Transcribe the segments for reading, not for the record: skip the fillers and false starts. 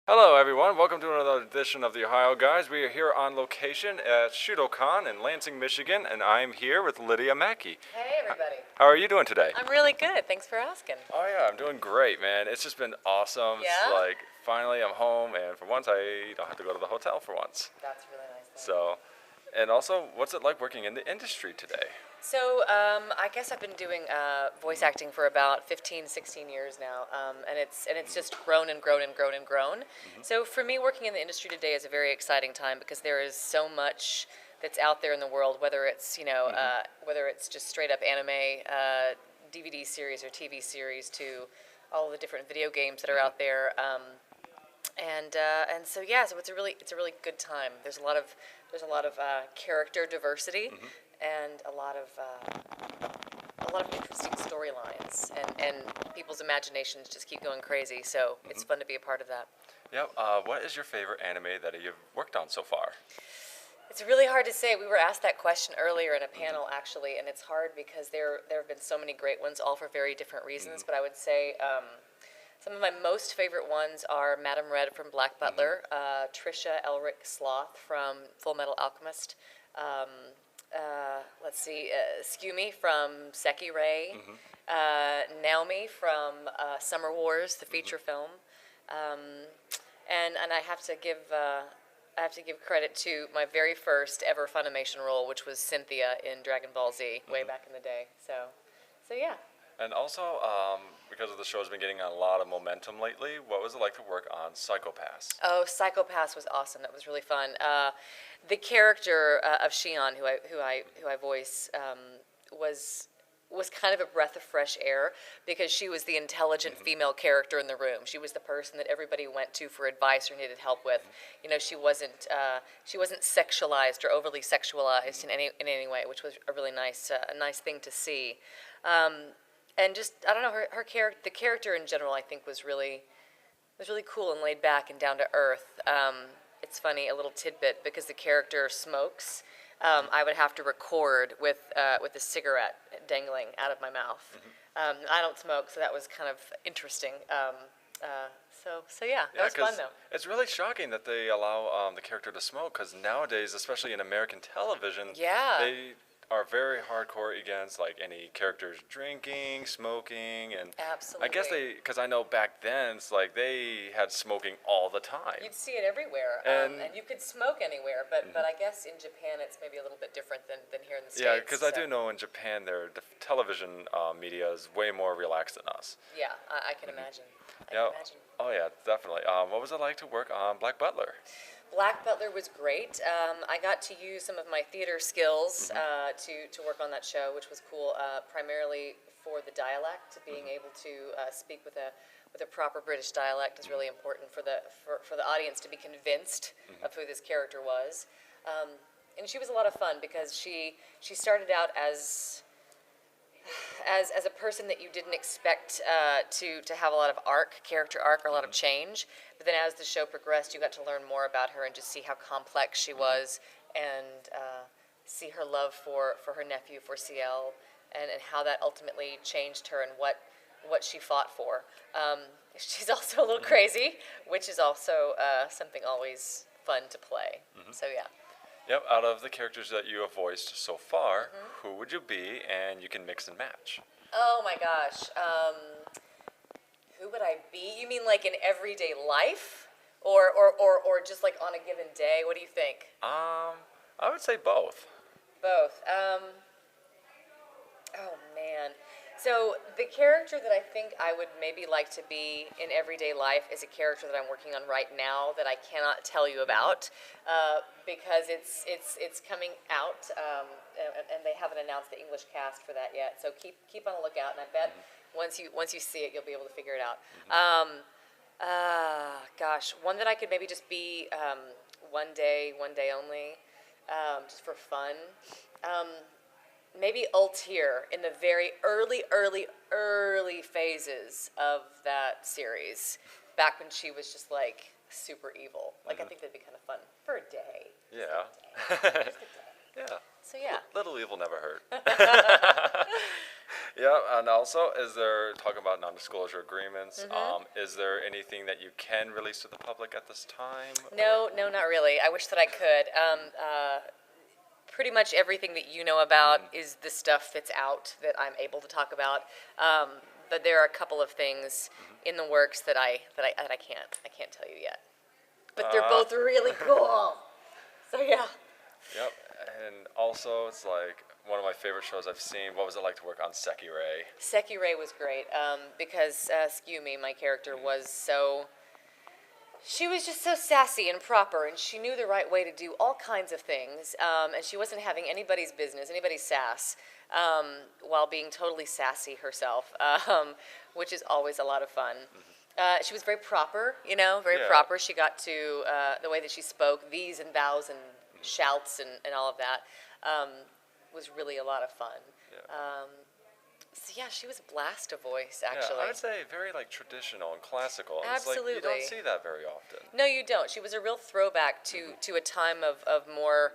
Hello, everyone. Welcome to another edition of the Ohio Guys. We are here on location at ShudoCon in Lansing, Michigan, and I'm here with Lydia Mackay. Hey, everybody. How are you doing today? I'm really good. Thanks for asking. Oh yeah, I'm doing great, man. It's just been awesome. Yeah? It's like finally I'm home, and for once I don't have to go to the hotel for once. That's really nice. So, and also, what's it like working in the industry today? So, I guess I've been doing voice acting for about 15, 16 years now, and it's just grown and grown and grown and grown. So for me, working in the industry today is a very exciting time because there is so much that's out there in the world, whether it's whether it's just straight up anime, DVD series or TV series, to all the different video games that are out there. And so yeah, so it's a really good time. There's a lot of character diversity and a lot of interesting storylines, and people's imaginations just keep going crazy. So it's fun to be a part of that. Yep. What is your favorite anime that you've worked on so far? It's really hard to say. We were asked that question earlier in a panel, actually, and it's hard because there have been so many great ones, all for very different reasons. But I would say some of my most favorite ones are Madame Red from Black Butler, Trisha Elric Sloth from Full Metal Alchemist, let's see, Skumi from Seki Ray, Naomi from Summer Wars, the feature film, and I have to give credit to my very first ever Funimation role, which was Cynthia in Dragon Ball Z way back in the day. So yeah. And also, because of the show's been getting a lot of momentum lately, what was it like to work on Psycho-Pass? Oh, Psycho-Pass was awesome. That was really fun. The character of Shion, who I voice, was kind of a breath of fresh air because she was the intelligent female character in the room. She was the person that everybody went to for advice or needed help with. You know, she wasn't sexualized or overly sexualized in any way, which was a really nice thing to see. And just, I don't know, the character in general, I think, was really cool and laid back and down to earth. It's funny, a little tidbit, because the character smokes. I would have to record with a cigarette dangling out of my mouth. I don't smoke, so that was kind of interesting. So yeah, that was fun though. It's really shocking that they allow the character to smoke, because nowadays, especially in American television, they are very hardcore against like any characters drinking, smoking, and absolutely. I guess because I know back then, it's like they had smoking all the time. You'd see it everywhere, and you could smoke anywhere, but I guess in Japan it's maybe a little bit different than here in the States. Yeah, because I do know in Japan the television media is way more relaxed than us. Yeah, I can imagine. Oh yeah, definitely. What was it like to work on Black Butler? Black Butler was great. I got to use some of my theater skills to work on that show, which was cool. Primarily for the dialect, being able to speak with a proper British dialect is really important for the audience to be convinced of who this character was. And she was a lot of fun because she started out as a person that you didn't expect to have a lot of character arc, or a lot of change. But then as the show progressed, you got to learn more about her and just see how complex she was, and see her love for her nephew, for CL, and how that ultimately changed her and what she fought for. She's also a little crazy, which is also something always fun to play. So yeah. Yep, out of the characters that you have voiced so far, who would you be? And you can mix and match. Oh my gosh. Who would I be? You mean like in everyday life? Or just like on a given day? What do you think? I would say both. Both. Oh man. So the character that I think I would maybe like to be in everyday life is a character that I'm working on right now that I cannot tell you about because it's coming out, and they haven't announced the English cast for that yet. So keep on the lookout, and I bet once you see it, you'll be able to figure it out. Gosh, one that I could maybe just be one day only, just for fun. Maybe Altair in the very early phases of that series, back when she was just like super evil. Like I think that'd be kind of fun for a day. Yeah. Just a day. Yeah. So yeah. Little evil never hurt. Yeah, and also, talking about non-disclosure agreements, is there anything that you can release to the public at this time? No, no, not really. I wish that I could. Pretty much everything that you know about is the stuff that's out that I'm able to talk about. But there are a couple of things in the works that I can't tell you yet. But they're both really cool. So yeah. Yep, and also it's like one of my favorite shows I've seen. What was it like to work on Sekirei? Sekirei was great because Skyumi, my character, was so. She was just so sassy and proper, and she knew the right way to do all kinds of things, and she wasn't having anybody's business, anybody's sass, while being totally sassy herself, which is always a lot of fun. She was very proper, very proper. She got to the way that she spoke, these and thous and shouts and all of that, was really a lot of fun. Yeah. So yeah, she was a blast of voice, actually. Yeah, I would say very traditional and classical. And Absolutely. It's like you don't see that very often. No, you don't. She was a real throwback to a time of more,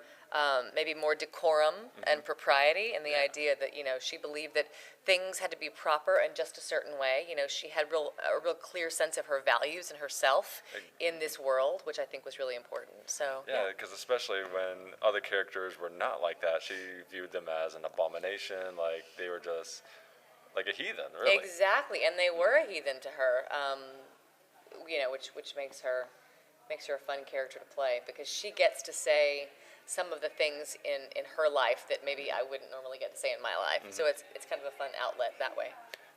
maybe more decorum and propriety, and the idea that, she believed that things had to be proper and just a certain way. She had a real clear sense of her values and herself in this world, which I think was really important. So yeah, because especially when other characters were not like that, she viewed them as an abomination, like they were just like a heathen, really. Exactly, and they were a heathen to her, which makes her a fun character to play because she gets to say some of the things in her life that maybe I wouldn't normally get to say in my life. So it's kind of a fun outlet that way.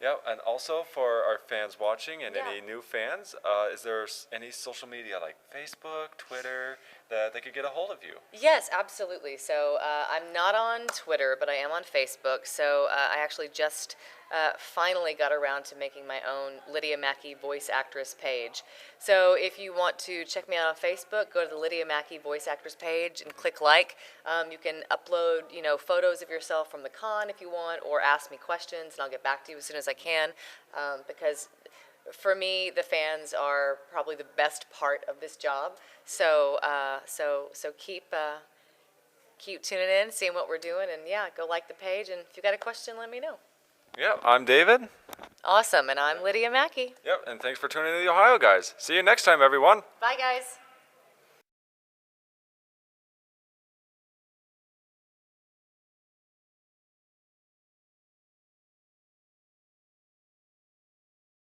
Yeah, and also for our fans watching and any new fans, is there any social media like Facebook, Twitter that they could get a hold of you? Yes, absolutely. So I'm not on Twitter, but I am on Facebook. So I actually just finally got around to making my own Lydia Mackay voice actress page. So if you want to check me out on Facebook, go to the Lydia Mackay voice actress page and click like. You can upload, photos of yourself from the con if you want, or ask me questions, and I'll get back to you as soon as I can. Because for me, the fans are probably the best part of this job. So keep tuning in, seeing what we're doing, and go like the page. And if you got a question, let me know. Yep, I'm David. Awesome, and I'm Lydia Mackay. Yep, and thanks for tuning in to the Ohio Guys. See you next time, everyone. Bye, guys.